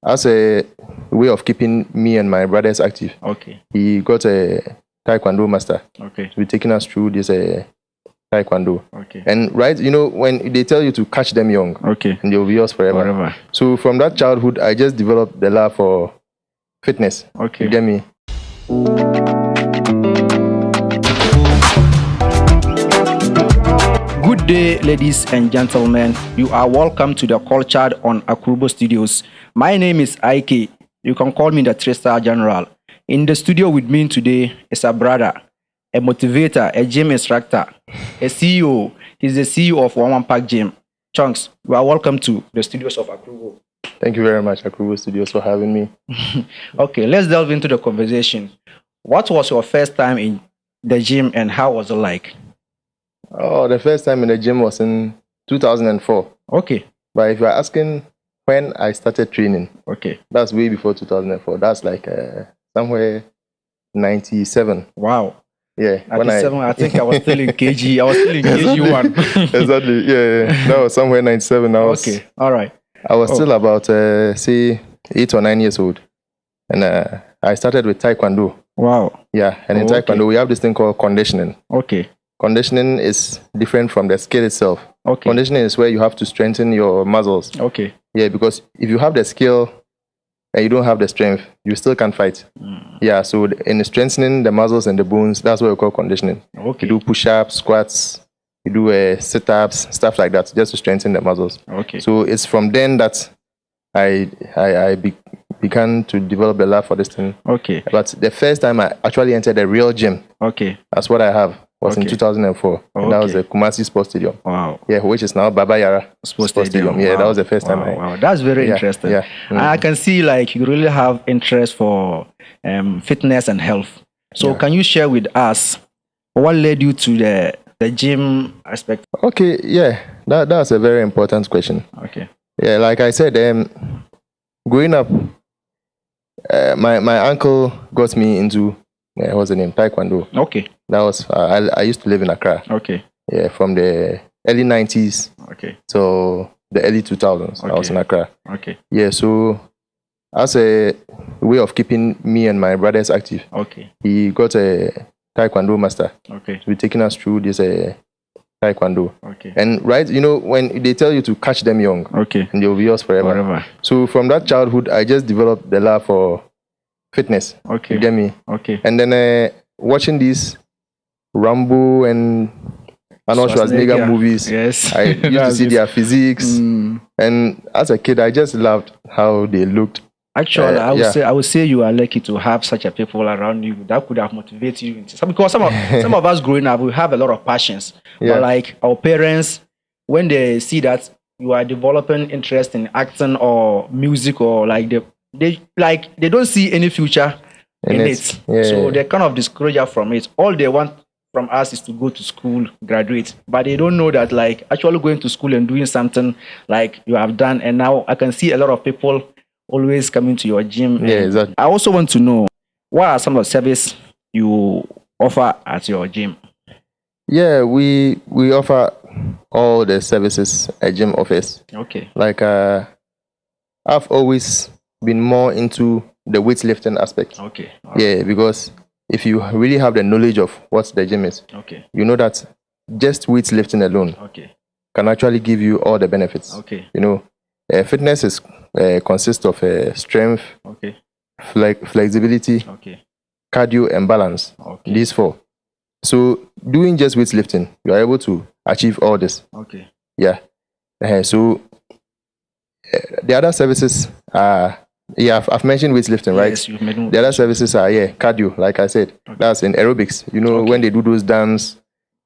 as a way of keeping me and my brothers active. Okay. He got a taekwondo master. Okay. He's taking us through this taekwondo. Okay. And right, when they tell you to catch them young, okay, and they'll be yours forever. So from that childhood, I just developed the love for fitness. Okay. You get me? Good day, ladies and gentlemen. You are welcome to TheCultured on AkuruboStudios. My name is Ike. You can call me the 3-star general. In the studio with me today is a brother, a motivator, a gym instructor, a CEO. He's the CEO of One Park Gym. Chonqs, you are welcome to the studios of Akurubo. Thank you very much, AkuruboStudios, for having me. Okay, let's delve into the conversation. What was your first time in the gym and how was it like? Oh, the first time in the gym was in 2004. Okay. But if you're asking when I started training, okay, that's way before 2004. That's like somewhere 97. Wow. Yeah. 97, I think I was still in KG. I was still in KG1. Exactly. Yeah. That was somewhere 97. Okay. All right. I was still about, say, 8 or 9 years old. And I started with Taekwondo. Wow. Yeah. And in Taekwondo, we have this thing called conditioning. Okay. Conditioning is different from the skill itself. Okay. Conditioning is where you have to strengthen your muscles. Okay. Yeah, because if you have the skill and you don't have the strength, you still can't fight. Yeah, so in strengthening the muscles and the bones, that's what we call conditioning. Okay. You do push-ups, squats, you do sit-ups, stuff like that, just to strengthen the muscles. Okay. So it's from then that I began to develop the love for this thing. Okay. But the first time I actually entered a real gym, okay, that's what I have, was in 2004. And that was the Kumasi Sports Stadium. Wow. Yeah, which is now Baba Yara Sports Stadium. Yeah, wow. That was the first time. Wow. That's very interesting. Yeah. I can see like you really have interest for fitness and health. So can you share with us what led you to the gym aspect? Okay, yeah, that's a very important question. Okay. Yeah, like I said, growing up, my uncle got me into what's the name? Taekwondo. Okay. That was I used to live in Accra. Okay. Yeah, from the early 90s. Okay. So the early 2000s, I was in Accra. Okay. Yeah, so as a way of keeping me and my brothers active, okay, he got a Taekwondo master. Okay. He's taking us through this Taekwondo. Okay. And right, when they tell you to catch them young, okay, and they'll be yours forever. So from that childhood, I just developed the love for fitness. Okay. You get me? Okay. And then watching these Rambo and Arnold Schwarzenegger movies, yes, I used to see their physiques. And as a kid, I just loved how they looked. Actually, I would say you are lucky to have such a people around you that could have motivated you. Because some of us growing up, we have a lot of passions. But like our parents, when they see that you are developing interest in acting or music, or like they don't see any future in it. Yeah. So they kind of discourage us from it. All they want from us is to go to school, graduate. But they don't know that like actually going to school and doing something like you have done. And now I can see a lot of people always coming to your gym. Yeah, exactly. I also want to know, what are some of the services you offer at your gym? Yeah, we offer all the services a gym offers. Okay. Like I've always been more into the weightlifting aspect. Okay. Yeah, because if you really have the knowledge of what the gym is, okay, you know that just weightlifting alone can actually give you all the benefits. Okay. Fitness is consists of strength, flexibility, cardio, and balance. Okay. These four. So doing just weightlifting, you are able to achieve all this. Okay. Yeah. So the other services are, I've mentioned weightlifting, right? Yes, you've mentioned. The other services are cardio, like I said. That's in aerobics. When they do those dance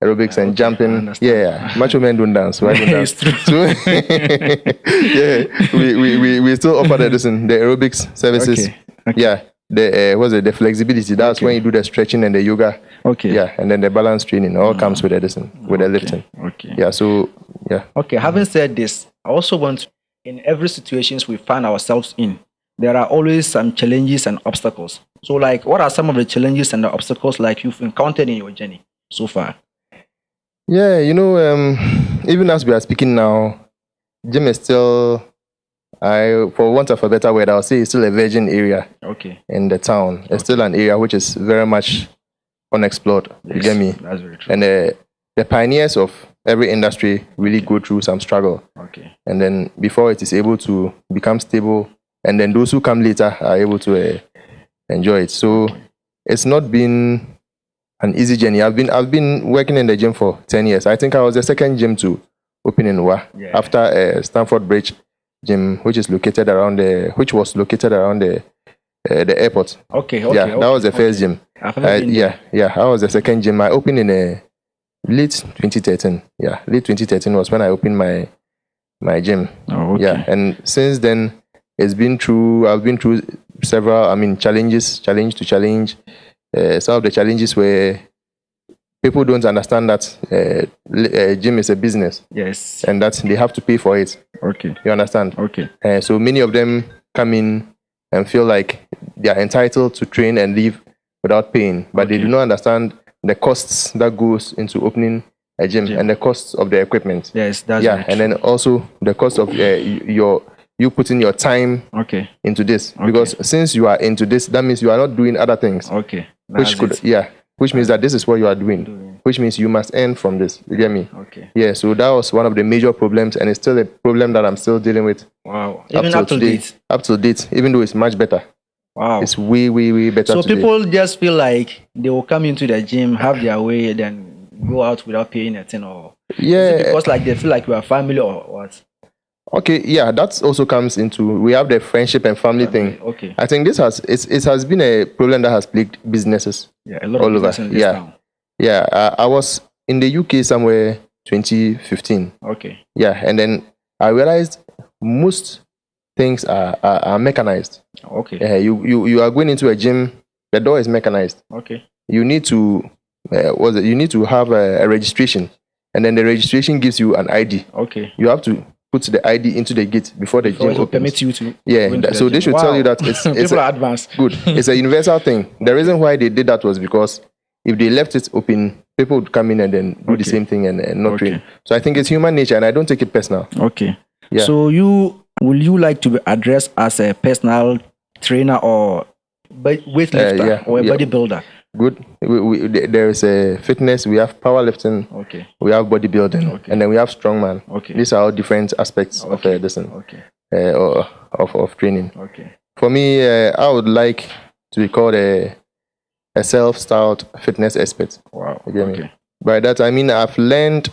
aerobics and jumping. Yeah. Macho men don't dance. Why don't dance? So, we still offer the aerobics services. Okay. Yeah. The flexibility. That's when you do the stretching and the yoga. Okay. Yeah, and then the balance training all comes with the lifting. Okay. Yeah. So yeah. Okay. Having said this, I also want in every situations we find ourselves in, there are always some challenges and obstacles. So, like, what are some of the challenges and the obstacles like you've encountered in your journey so far? Yeah, even as we are speaking now, gym is still for want of a better word, I'll say it's still a virgin area. Okay. In the town. It's still an area which is very much unexplored. Yes, you get me? That's very true. And the pioneers of every industry really go through some struggle. Okay. And then before it is able to become stable, and then those who come later are able to enjoy it. So it's not been an easy journey. I've been working in the gym for 10 years. I think I was the second gym to open in Wa after Stamford Bridge gym, which was located around the airport. Okay. That was the first gym. I was the second gym. I opened in late 2013. Yeah, late 2013 was when I opened my gym. Oh, okay. Yeah, and since then I've been through several challenge to challenge. Some of the challenges where people don't understand that gym is a business. Yes. And that they have to pay for it. Okay. You understand? Okay. So many of them come in and feel like they are entitled to train and leave without paying, but they do not understand the costs that goes into opening a gym and the costs of the equipment. Yes, that's and then also the cost of you putting your time into this, because since you are into this, that means you are not doing other things. Okay. Which means that this is what you are doing. Which means you must earn from this. You get me? Okay. Yeah. So that was one of the major problems, and it's still a problem that I'm still dealing with. Wow. Even up to date. Up to date, even though it's much better. Wow. It's way, way, way better. So today. People just feel like they will come into the gym, have their way, then go out without paying a thing, or is it because like they feel like we are family or what? Okay, yeah, that also comes into, we have the friendship and family thing. Okay. I think it has been a problem that has plagued businesses. Yeah, a lot of businesses in this town. Yeah, I was in the UK somewhere 2015. Okay. Yeah, and then I realized most things are mechanized. Okay. You are going into a gym, the door is mechanized. Okay. You need to you need to have a registration, and then the registration gives you an ID. Okay. You have to put the ID into the gate before the gym opens. Permit you to. So they should tell you that it's people are advanced. Good. It's a universal thing. The reason why they did that was because if they left it open, people would come in and then do the same thing and not train. So I think it's human nature, and I don't take it personal. Okay. Yeah. So will you like to be addressed as a personal trainer or weightlifter or a bodybuilder? Good. There is a fitness. We have powerlifting. Okay. We have bodybuilding, and then we have strongman. Okay. These are all different aspects of this thing. Okay. Of training. Okay. For me, I would like to be called a self-styled fitness expert. Wow. You get me? By that I mean I've learned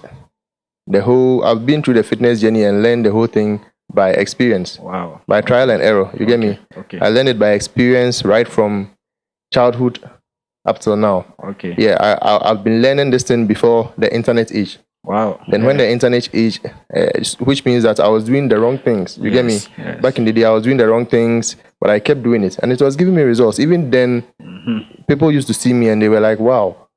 I've been through the fitness journey and learned the whole thing by experience. Wow. By trial and error. You get me? Okay. I learned it by experience right from childhood up till now. Okay. Yeah, I've been learning this thing before the internet age. Wow. Then when the internet age, which means that I was doing the wrong things. You get me? Yes. Back in the day, I was doing the wrong things, but I kept doing it, and it was giving me results. Even then, people used to see me and they were like, "Wow."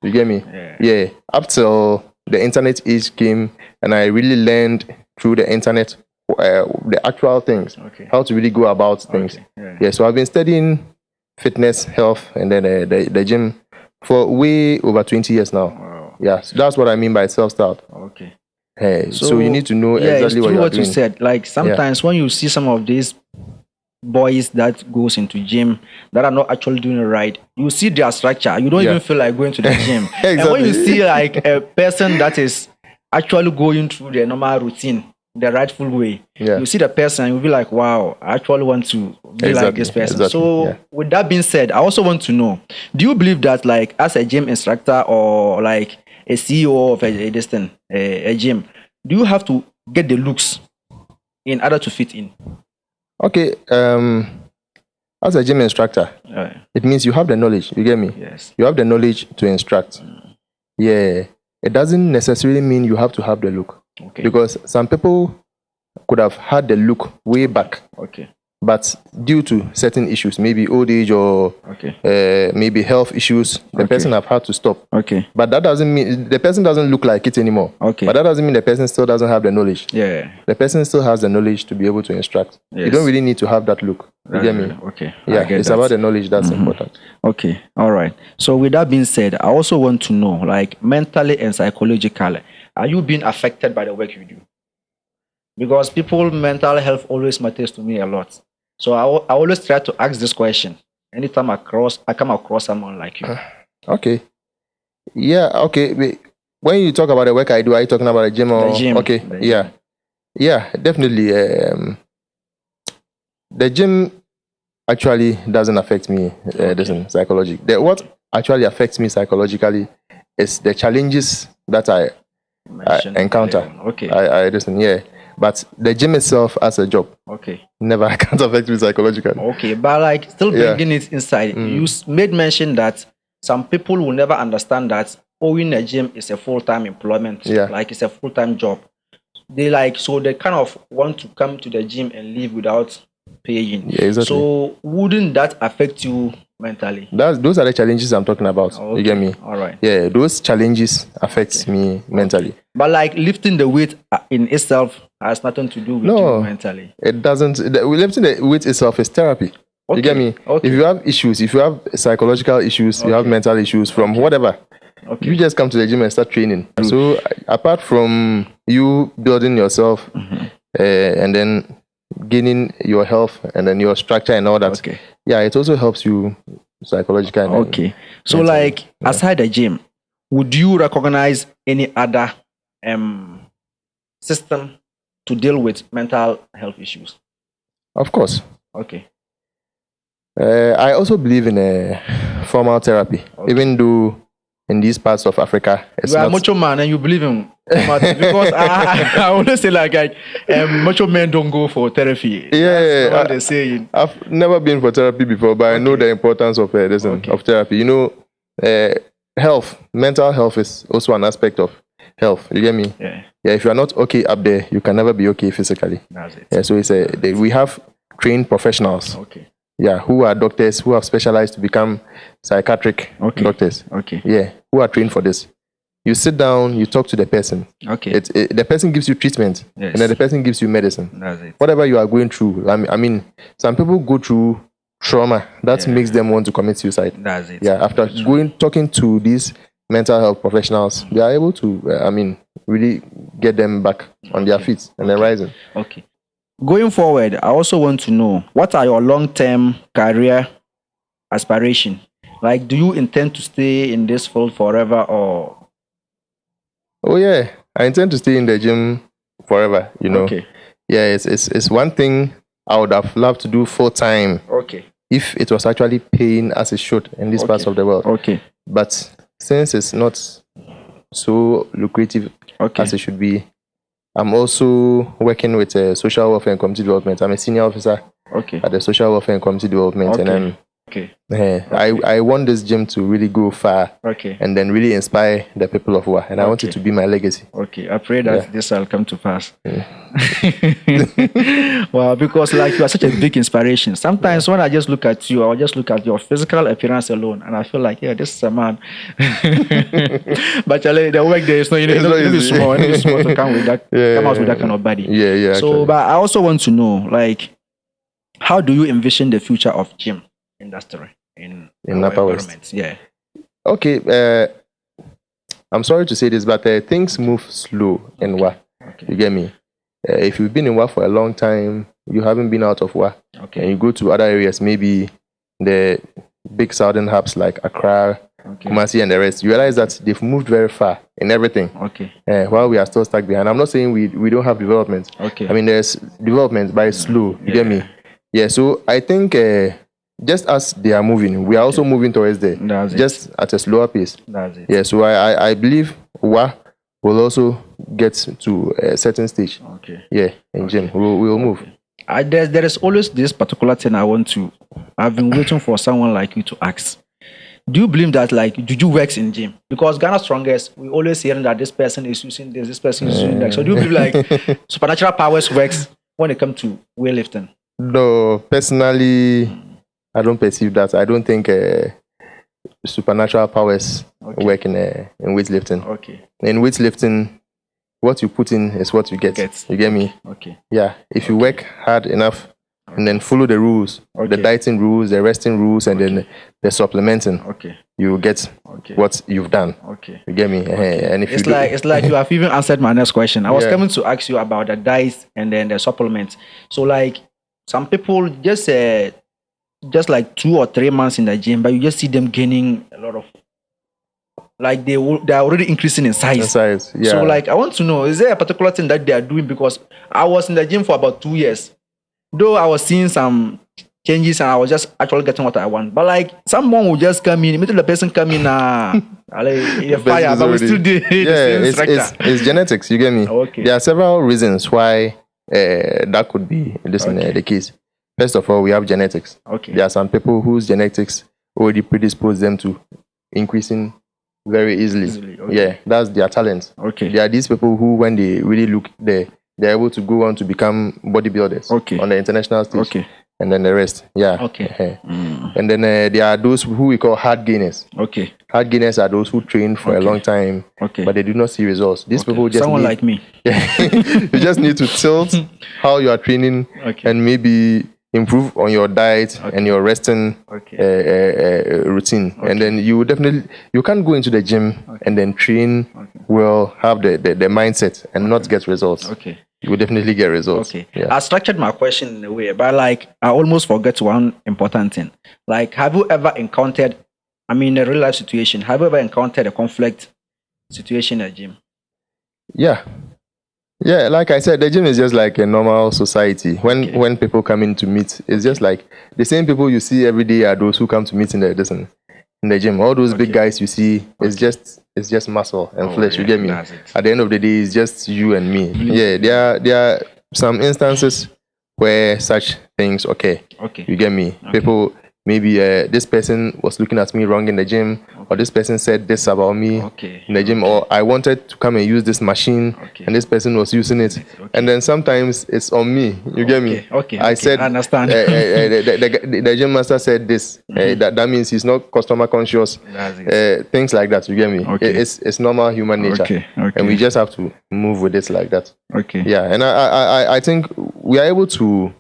You get me? Yeah. Up till the internet age came, and I really learned through the internet the actual things, how to really go about things. Yeah. So I've been studying fitness, health, and then the gym for way over 20 years now. Wow. Yeah, so that's what I mean by self-styled. Okay. So you need to know exactly what you're doing. You said. Like sometimes when you see some of these boys that goes into gym that are not actually doing it right, you see their structure. You don't even feel like going to the gym. Exactly. And when you see like a person that is actually going through the normal routine, the rightful way, you see the person, you'll be like, wow, I actually want to be like this person. So with that being said, I also want to know, do you believe that like as a gym instructor or like a CEO of a gym, do you have to get the looks in order to fit in? Okay, as a gym instructor, it means you have the knowledge. You get me? Yes. You have the knowledge to instruct. Yeah. It doesn't necessarily mean you have to have the look. Okay. Because some people could have had the look way back. Okay. But due to certain issues, maybe old age or maybe health issues, the person have had to stop. Okay. But that doesn't mean the person doesn't look like it anymore. Okay. But that doesn't mean the person still doesn't have the knowledge. Yeah. The person still has the knowledge to be able to instruct. Yes. You don't really need to have that look. You get me? Okay. Yeah, it's about the knowledge that's important. Okay. All right. So with that being said, I also want to know, like mentally and psychologically, are you being affected by the work you do? because people mental health always matters to me a lot. So I always try to ask this question anytime I come across someone like you. Okay. Yeah. Okay. When you talk about the work I do, are you talking about a gym or? The gym. Okay. The Yeah. gym. Yeah. Definitely. The gym actually doesn't affect me. Listen, psychologically. What actually affects me psychologically is the challenges that I encounter. Okay. I listen. Yeah. But the gym itself as a job, never can't affect me psychologically. Okay, but like still bringing it inside, you made mention that some people will never understand that owning a gym is a full-time employment. Like it's a full-time job. They they kind of want to come to the gym and leave without paying. Yeah, exactly. So wouldn't that affect you mentally? Those are the challenges I'm talking about. You get me? All right. Yeah, those challenges affect me mentally. But like lifting the weight in itself has nothing to do with you mentally. It doesn't. Lifting the weight itself is therapy. You get me? If you have issues, if you have psychological issues, you have mental issues from whatever, you just come to the gym and start training. So apart from you building yourself and then gaining your health and then your structure and all that, yeah, it also helps you psychologically. So like aside the gym, would you recognize any other system to deal with mental health issues? Of course. Okay. I also believe in formal therapy, even though in these parts of Africa, it's you are a macho man and you believe in because I always say like macho men don't go for therapy. Yeah, what they say. I've never been for therapy before, but I know the importance of of therapy. You know, health, mental health is also an aspect of health. You get me? Yeah. Yeah. If you are not okay up there, you can never be okay physically. That's it. Yeah. So we have trained professionals. Yeah, who are doctors who have specialized to become psychiatric doctors. Yeah, who are trained for this. You sit down, you talk to the person. The person gives you treatment, and then the person gives you medicine. That's it. Whatever you are going through. I mean, some people go through trauma that makes them want to commit suicide. That's it. Yeah, after talking to these mental health professionals, they are able to, really get them back on their feet and then rising. Okay. Going forward, I also want to know, what are your long-term career aspirations? Like, do you intend to stay in this field forever or? Oh yeah, I intend to stay in the gym forever. You know. Yeah, it's one thing I would have loved to do full time. If it was actually paying as it should in these parts of the world. But since it's not so lucrative as it should be, I'm also working with social welfare and community development. I'm a senior officer at the social welfare and community development, and I want this gym to really go far and then really inspire the people of Wa, and I want it to be my legacy. I pray that this will come to pass. Well, because like you are such a big inspiration. Sometimes when I just look at you, I'll just look at your physical appearance alone, and I feel like, yeah, this is a man. But the work there is not, it's small to come with that, come out with that kind of body. So, but I also want to know, like, how do you envision the future of gym industry in Napa West? Yeah. Okay. I'm sorry to say this, but things move slow in Wa. You get me? If you've been in Wa for a long time, you haven't been out of Wa, and you go to other areas, maybe the big southern hubs like Accra, Kumasi, and the rest, you realize that they've moved very far in everything. While we are still stuck behind. I'm not saying we don't have development. I mean, there's development, but it's slow. You get me? Yeah. So I think just as they are moving, we are also moving towards there, just at a slower pace. Yeah. So I believe Wa will also get to a certain stage. Yeah. In gym, we will move. There is always this particular thing I've been waiting for someone like you to ask. Do you believe that, like, juju works in gym? Because Ghana Strongest, we always hearing that this person is using this person is using that. So do you believe like supernatural powers works when it comes to weightlifting? No, personally, I don't perceive that. I don't think supernatural powers work in weightlifting. In weightlifting, what you put in is what you get. You get me? Yeah. If you work hard enough and then follow the rules, the dieting rules, the resting rules, and then the supplementing. You will get what you've done. You get me? And if it's like you have even answered my next question. I was coming to ask you about the diet and then the supplements. So like some people just like 2 or 3 months in the gym, but you just see them gaining a lot of, like they are already increasing in size. So like I want to know, is there a particular thing that they are doing? Because I was in the gym for about 2 years, though I was seeing some changes and I was just actually getting what I want. But like someone will just come in, immediately the person come in, fire, but we still do it's genetics. You get me? There are several reasons why that could be the case. First of all, we have genetics. There are some people whose genetics already predispose them to increasing very easily. Yeah, that's their talent. There are these people who, when they really look there, they're able to go on to become bodybuilders on the international stage. And then the rest, And then there are those who we call hard gainers. Hard gainers are those who train for a long time, but they do not see results. These people just someone like me. You just need to tilt how you are training and maybe improve on your diet and your resting routine. And then you can't go into the gym and then train well, have the mindset and not get results. You will definitely get results. I structured my question in a way, but like I almost forget one important thing. Like, have you ever encountered, a real life situation, have you ever encountered a conflict situation at the gym? Yeah, like I said, the gym is just like a normal society. When people come in to meet, it's just like the same people you see every day are those who come to meet in the gym. All those big guys you see, it's just muscle and flesh. You get me? At the end of the day, it's just you and me. There are some instances where such things occur. You get me? People, maybe this person was looking at me wrong in the gym, or this person said this about me in the gym, or I wanted to come and use this machine, and this person was using it. And then sometimes it's on me. You get me? I said, I understand. The gym master said this. That means he's not customer conscious. Things like that. You get me? It's normal human nature, and we just have to move with it like that. And I think we are able to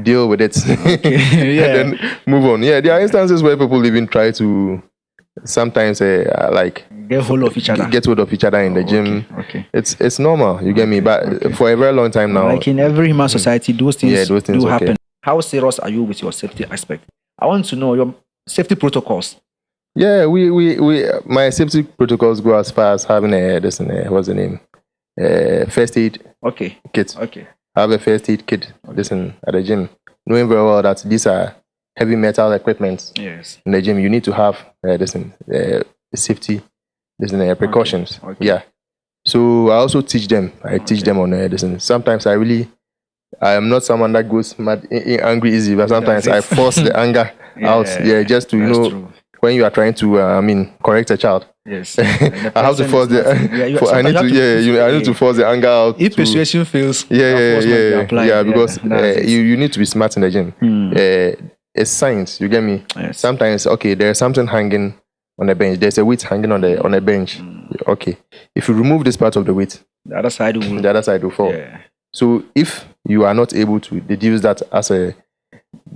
deal with it and then move on. There are instances where people even try to sometimes like get hold of each other in the gym. It's normal, you get me? But for a very long time now, like in every human society, those things do happen. How serious are you with your safety aspect? I want to know your safety protocols. My safety protocols go as far as having what's the name? First aid kit. I have a first aid kit at the gym, knowing very well that these are heavy metal equipment in the gym. You need to have safety precautions. So I also teach them. I teach them on sometimes I am not someone that goes mad, angry easy, but sometimes I force the anger out. Just to true. When you are trying to correct a child. I have to force I need to force the anger out. If persuasion fails, because you need to be smart in the gym. It's science, you get me? Sometimes there's something hanging on the bench. There's a weight hanging on the bench. If you remove this part of the weight, the other side will fall. So if you are not able to deduce that as a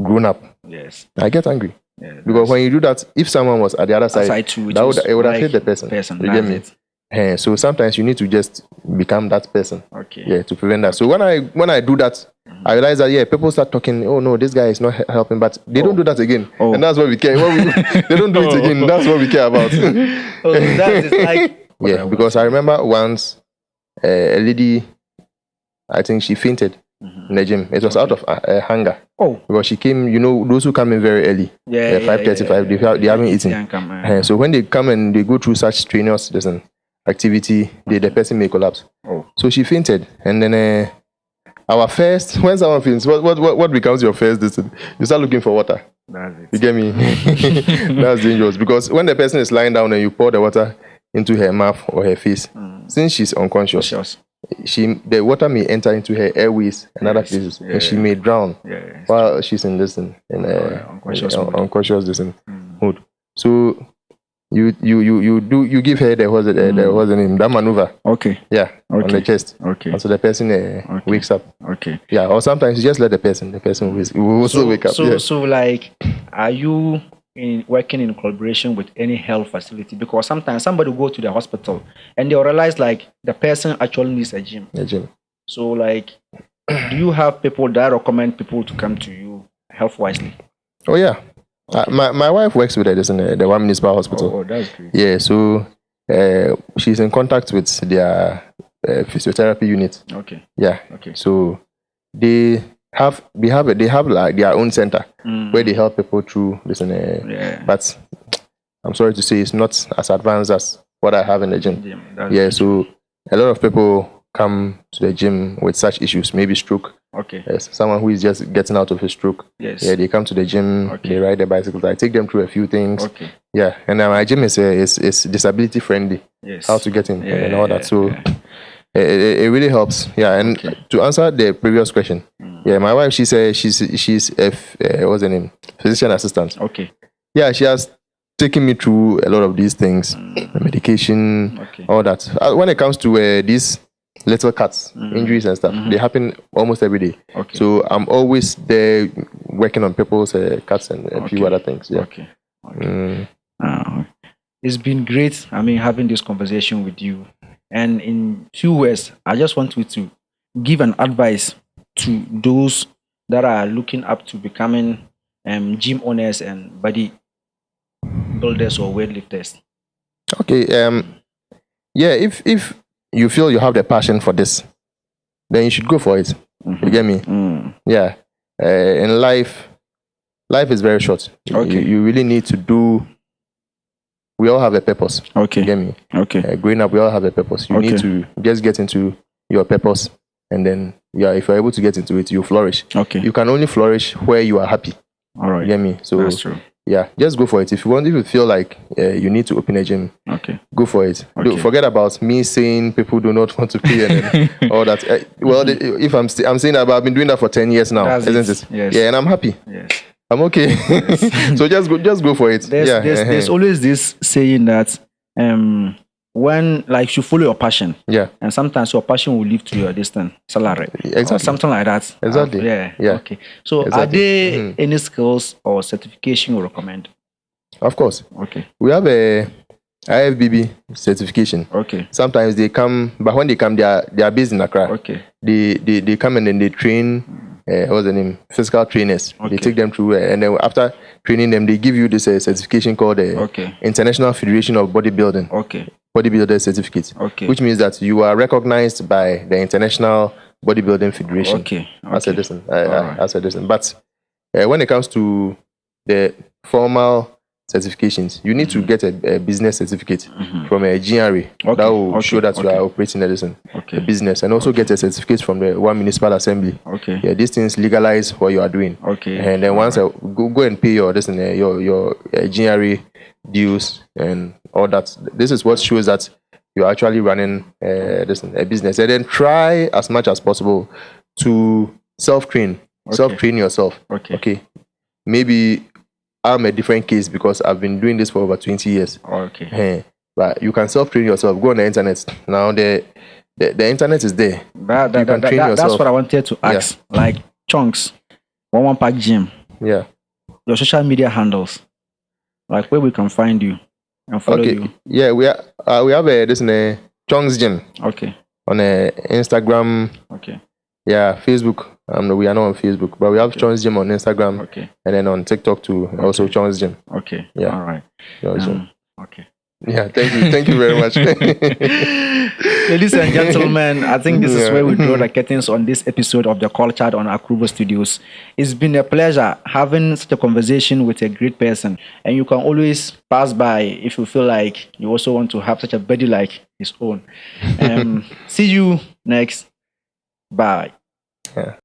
grown up, I get angry. Because when you do that, if someone was at the other side, it would have hit the person. You get me? So sometimes you need to just become that person. To prevent that. So when I do that, I realize that people start talking, oh no, this guy is not helping, but they don't do that again. And that's what we care. They don't do it again. That's what we care about. That is like because I remember once a lady, I think she fainted in the gym. It was out of hunger. Because she came, those who come in very early, 5:35, they haven't eaten. So when they come and they go through such strenuous activity, the person may collapse. So she fainted, and then when someone faints, what becomes your first decision? You start looking for water. You get me? That's dangerous, because when the person is lying down and you pour the water into her mouth or her face, since she's unconscious, the water may enter into her airways and other places, and she may drown while she's in unconscious mood. So you give her the what's the name, that maneuver. Okay. Yeah. Okay. On the chest. Okay. And so the person wakes up. Okay. Yeah. Or sometimes you just let the person will also wake up. So like, are you working in collaboration with any health facility? Because sometimes somebody will go to the hospital and they'll realize like the person actually needs a gym. A gym. So like, do you have people that recommend people to come to you health wisely? Oh yeah. Okay. My wife works with this in the one municipal hospital. Oh, that's great. Yeah, so she's in contact with their physiotherapy unit. Okay. Yeah. Okay. So they have like their own center where they help people through this. But I'm sorry to say, it's not as advanced as what I have in the gym. Yeah. So a lot of people come to the gym with such issues, maybe stroke. Okay. Someone who is just getting out of a stroke. Yes. Yeah, they come to the gym. Okay. They ride their bicycles. I take them through a few things. Okay. Yeah, and my gym is disability friendly. Yes. How to get in and all that. So it really helps. Yeah, and to answer the previous question, yeah, my wife, she's a what's her name? Physician assistant. Okay. Yeah, she has taken me through a lot of these things, medication, all that. When it comes to these little cuts, injuries and stuff, they happen almost every day. Okay. So I'm always there working on people's cuts and a few other things. Yeah. Okay. It's been great, having this conversation with you. And in few words, I just want you to give an advice to those that are looking up to becoming gym owners and body builders or weightlifters. Okay. Yeah, if you feel you have the passion for this, then you should go for it. You get me? Yeah. In life is very short. Okay. You really need to do. We all have a purpose. Okay. You get me? Okay. Growing up, we all have a purpose. You need to just get into your purpose, and then if you're able to get into it, you flourish. Okay. You can only flourish where you are happy. All right. You get me? So that's true. Yeah, just go for it. If you feel like you need to open a gym, go for it. Okay. Forget about me saying people do not want to pay and all that. If I'm saying that, but I've been doing that for 10 years now, isn't it? Yes. Yeah, and I'm happy. Yes. I'm okay. So just go for it. There's always this saying that when you follow your passion. Yeah. And sometimes your passion will lead to your distant salary. Exactly. Or something like that. Exactly. Yeah. Okay. So exactly. Are there any skills or certification you recommend? Of course. Okay. We have a IFBB certification. Okay. Sometimes they come, but when they come, they are based in Accra. Okay. They come and then they train. What's the name? Physical trainers. Okay. They take them through, and then after training them, they give you this certification called International Federation of Bodybuilding. Okay. Bodybuilder certificate. Okay. Which means that you are recognized by the International Bodybuilding Federation. Okay. As a distance. But when it comes to the formal certifications, you need to get a business certificate from a GRA that will show that you are operating a business, and also get a certificate from the one municipal assembly. Okay. Yeah, these things legalize what you are doing. Okay. And then once go and pay your GRA dues and all that. This is what shows that you're actually running a business. And then try as much as possible to self-train. Self-train yourself. Okay. Maybe I'm a different case because I've been doing this for over 20 years. Okay. But you can self-train yourself. Go on the internet. Now the internet is there. You can train yourself. That's what I wanted to ask. Yeah. Like Chonqs, One Pack Gym. Yeah. Your social media handles. Like where we can find you and follow you. Yeah, we have this in a Chonqs Gym. Okay. On Instagram. Okay. Yeah, Facebook. We are not on Facebook, but we have Chonqs Gym on Instagram. Okay. And then on TikTok too, also Chonqs Gym. Okay. Yeah. All right. Okay. Yeah, thank you very much. Ladies and gentlemen, I think this is where we draw the curtains on this episode of TheCultured on AkuruboStudios. It's been a pleasure having such a conversation with a great person, and you can always pass by if you feel like you also want to have such a body like his own. See you next. Bye. Yeah.